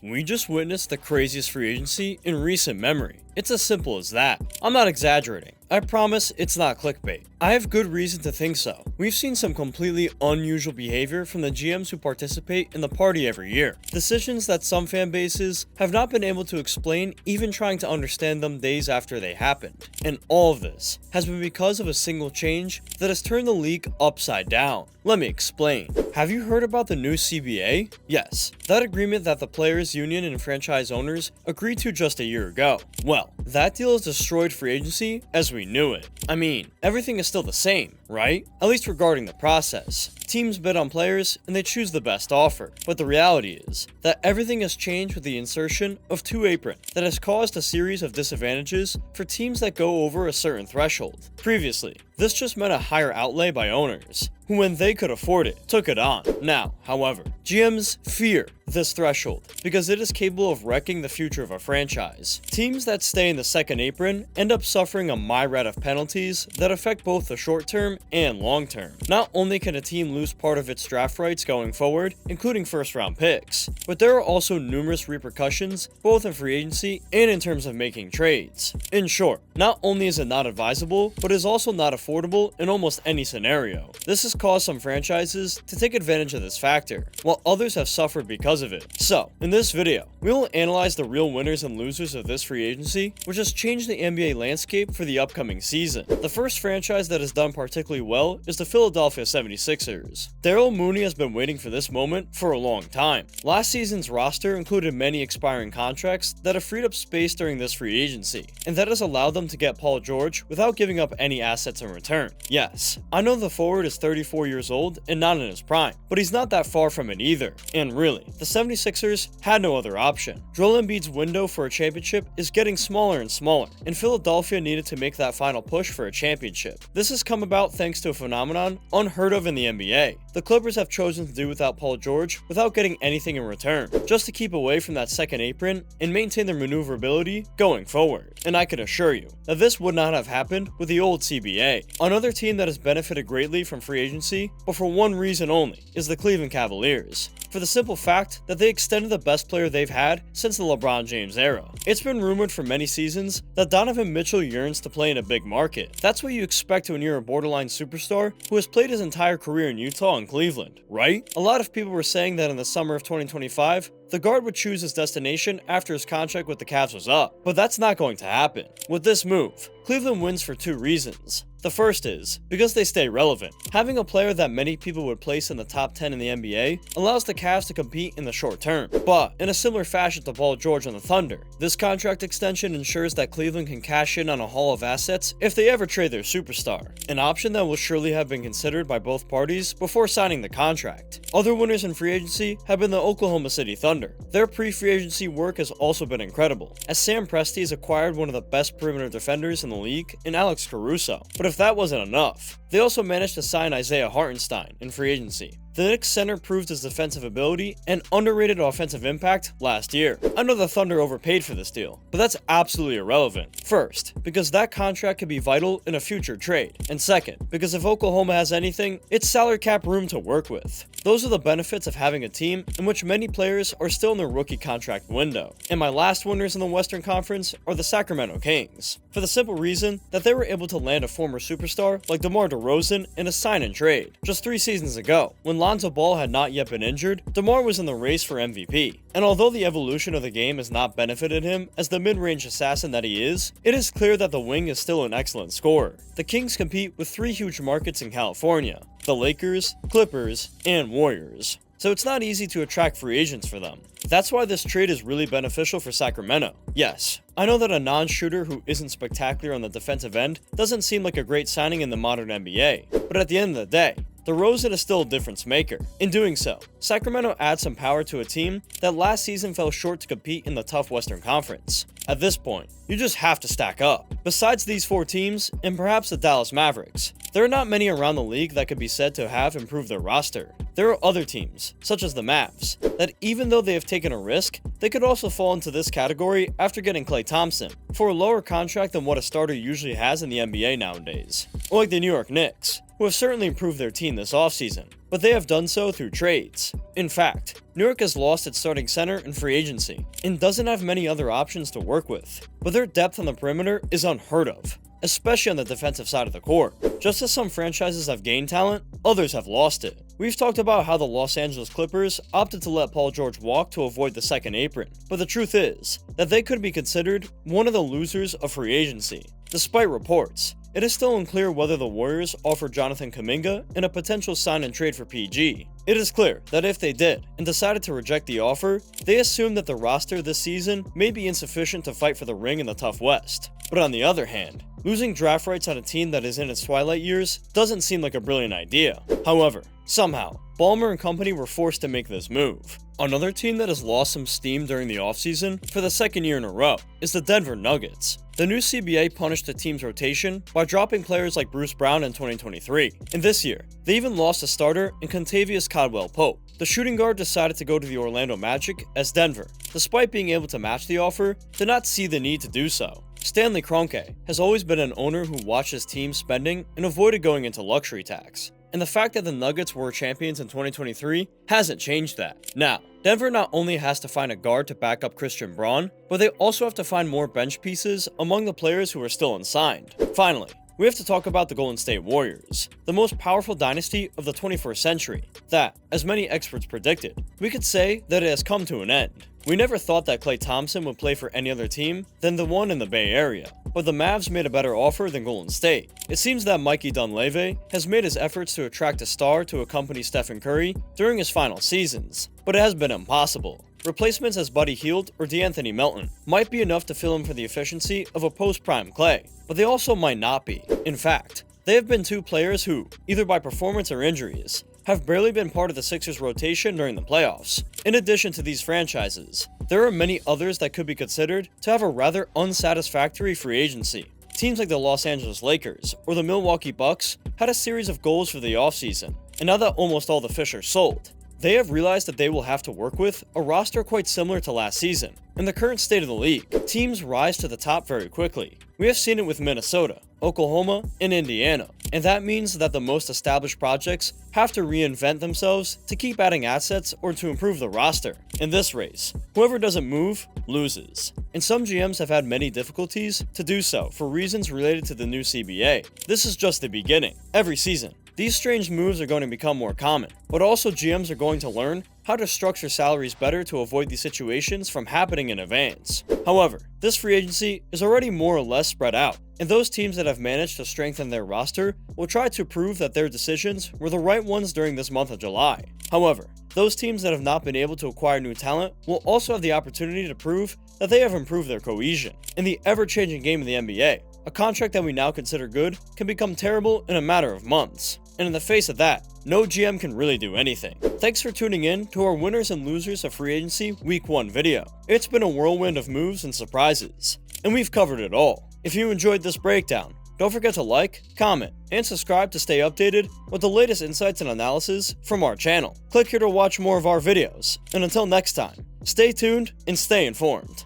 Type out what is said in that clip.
We just witnessed the craziest free agency in recent memory. It's as simple as that. I'm not exaggerating. I promise it's not clickbait. I have good reason to think so. We've seen some completely unusual behavior from the GMs who participate in the party every year. Decisions that some fan bases have not been able to explain, even trying to understand them days after they happened. And all of this has been because of a single change that has turned the league upside down. Let me explain. Have you heard about the new CBA? Yes, that agreement that the players' union and franchise owners agreed to just a year ago. Well, that deal has destroyed free agency as we knew it. I mean, everything is still the same, right? At least regarding the process. Teams bid on players and they choose the best offer. But the reality is that everything has changed with the insertion of two apron that has caused a series of disadvantages for teams that go over a certain threshold. Previously, this just meant a higher outlay by owners, who when they could afford it, took it on. Now, however, GMs fear this threshold because it is capable of wrecking the future of a franchise. Teams that stay in the second apron end up suffering a myriad of penalties that affect both the short term and long term. Not only can a team lose part of its draft rights going forward, including first round picks, but there are also numerous repercussions both in free agency and in terms of making trades. In short, not only is it not advisable, but is also not affordable in almost any scenario. This has caused some franchises to take advantage of this factor, while others have suffered because of it. So, in this video, we will analyze the real winners and losers of this free agency, which has changed the NBA landscape for the upcoming season. The first franchise that has done particularly well is the Philadelphia 76ers. Daryl Mooney has been waiting for this moment for a long time. Last season's roster included many expiring contracts that have freed up space during this free agency, and that has allowed them to get Paul George without giving up any assets in return. Yes, I know the forward is 34 years old and not in his prime, but he's not that far from it either. And really, the 76ers had no other option. Joel Embiid's window for a championship is getting smaller and smaller, and Philadelphia needed to make that final push for a championship. This has come about thanks to a phenomenon unheard of in the NBA. The Clippers have chosen to do without Paul George without getting anything in return, just to keep away from that second apron and maintain their maneuverability going forward. And I can assure you that this would not have happened with the old CBA. Another team that has benefited greatly from free agency, but for one reason only, is the Cleveland Cavaliers. For the simple fact that they extended the best player they've had since the LeBron James era. It's been rumored for many seasons that Donovan Mitchell yearns to play in a big market. That's what you expect when you're a borderline superstar who has played his entire career in Utah and Cleveland, right? A lot of people were saying that in the summer of 2025, the guard would choose his destination after his contract with the Cavs was up, but that's not going to happen. With this move, Cleveland wins for two reasons. The first is because they stay relevant. Having a player that many people would place in the top 10 in the NBA allows the Cavs to compete in the short term. But in a similar fashion to Paul George on the Thunder, this contract extension ensures that Cleveland can cash in on a haul of assets if they ever trade their superstar, an option that will surely have been considered by both parties before signing the contract. Other winners in free agency have been the Oklahoma City Thunder. Their pre-free agency work has also been incredible, as Sam Presti has acquired one of the best perimeter defenders in the league in Alex Caruso. But if that wasn't enough, they also managed to sign Isaiah Hartenstein in free agency. The Knicks center proved his defensive ability and underrated offensive impact last year. I know the Thunder overpaid for this deal, but that's absolutely irrelevant. First, because that contract could be vital in a future trade. And second, because if Oklahoma has anything, it's salary cap room to work with. Those are the benefits of having a team in which many players are still in their rookie contract window. And my last winners in the Western Conference are the Sacramento Kings, for the simple reason that they were able to land a former superstar like DeMar DeRozan in a sign and trade. Just 3 seasons ago, when Lonzo Ball had not yet been injured, DeMar was in the race for MVP. And although the evolution of the game has not benefited him as the mid-range assassin that he is, it is clear that the wing is still an excellent scorer. The Kings compete with 3 huge markets in California: the Lakers, Clippers, and Warriors. So it's not easy to attract free agents for them. That's why this trade is really beneficial for Sacramento. Yes, I know that a non-shooter who isn't spectacular on the defensive end doesn't seem like a great signing in the modern NBA, but at the end of the day, DeRozan is still a difference maker. In doing so, Sacramento adds some power to a team that last season fell short to compete in the tough Western Conference. At this point, you just have to stack up. Besides these 4 teams, and perhaps the Dallas Mavericks, there are not many around the league that could be said to have improved their roster. There are other teams, such as the Mavs, that even though they have taken a risk, they could also fall into this category after getting Klay Thompson for a lower contract than what a starter usually has in the NBA nowadays. Or like the New York Knicks, who have certainly improved their team this offseason, but they have done so through trades. In fact, New York has lost its starting center in free agency and doesn't have many other options to work with, but their depth on the perimeter is unheard of, especially on the defensive side of the court. Just as some franchises have gained talent, others have lost it. We've talked about how the Los Angeles Clippers opted to let Paul George walk to avoid the second apron, but the truth is that they could be considered one of the losers of free agency. Despite reports, it is still unclear whether the Warriors offered Jonathan Kuminga in a potential sign and trade for PG. It is clear that if they did and decided to reject the offer, they assumed that the roster this season may be insufficient to fight for the ring in the tough West. But on the other hand, losing draft rights on a team that is in its twilight years doesn't seem like a brilliant idea. However, somehow, Ballmer and company were forced to make this move. Another team that has lost some steam during the offseason for the second year in a row is the Denver Nuggets. The new CBA punished the team's rotation by dropping players like Bruce Brown in 2023, and this year, they even lost a starter in Contavious Caldwell-Pope. The shooting guard decided to go to the Orlando Magic as Denver, despite being able to match the offer, did not see the need to do so. Stanley Kroenke has always been an owner who watched his team spending and avoided going into luxury tax. And the fact that the Nuggets were champions in 2023 hasn't changed that. Now, Denver not only has to find a guard to back up Christian Braun, but they also have to find more bench pieces among the players who are still unsigned. Finally, we have to talk about the Golden State Warriors, the most powerful dynasty of the 21st century, that, as many experts predicted, we could say that it has come to an end. We never thought that Klay Thompson would play for any other team than the one in the Bay Area, but the Mavs made a better offer than Golden State. It seems that Mikey Dunleavy has made his efforts to attract a star to accompany Stephen Curry during his final seasons, but it has been impossible. Replacements as Buddy Hield or DeAnthony Melton might be enough to fill in for the efficiency of a post-prime Klay, but they also might not be. In fact, they have been two players who, either by performance or injuries, have barely been part of the Sixers' rotation during the playoffs. In addition to these franchises, there are many others that could be considered to have a rather unsatisfactory free agency. Teams like the Los Angeles Lakers or the Milwaukee Bucks had a series of goals for the offseason, and now that almost all the fish are sold, they have realized that they will have to work with a roster quite similar to last season. In the current state of the league, teams rise to the top very quickly. We have seen it with Minnesota, Oklahoma, and Indiana, and that means that the most established projects have to reinvent themselves to keep adding assets or to improve the roster. In this race, whoever doesn't move, loses. And some GMs have had many difficulties to do so for reasons related to the new CBA. This is just the beginning. Every season, these strange moves are going to become more common, but also GMs are going to learn how to structure salaries better to avoid these situations from happening in advance. However, this free agency is already more or less spread out, and those teams that have managed to strengthen their roster will try to prove that their decisions were the right ones during this month of July. However, those teams that have not been able to acquire new talent will also have the opportunity to prove that they have improved their cohesion. In the ever-changing game of the NBA, a contract that we now consider good can become terrible in a matter of months. And in the face of that, no GM can really do anything. Thanks for tuning in to our winners and losers of free agency week 1 video. It's been a whirlwind of moves and surprises, and we've covered it all. If you enjoyed this breakdown, don't forget to like, comment, and subscribe to stay updated with the latest insights and analysis from our channel. Click here to watch more of our videos, and until next time, stay tuned and stay informed.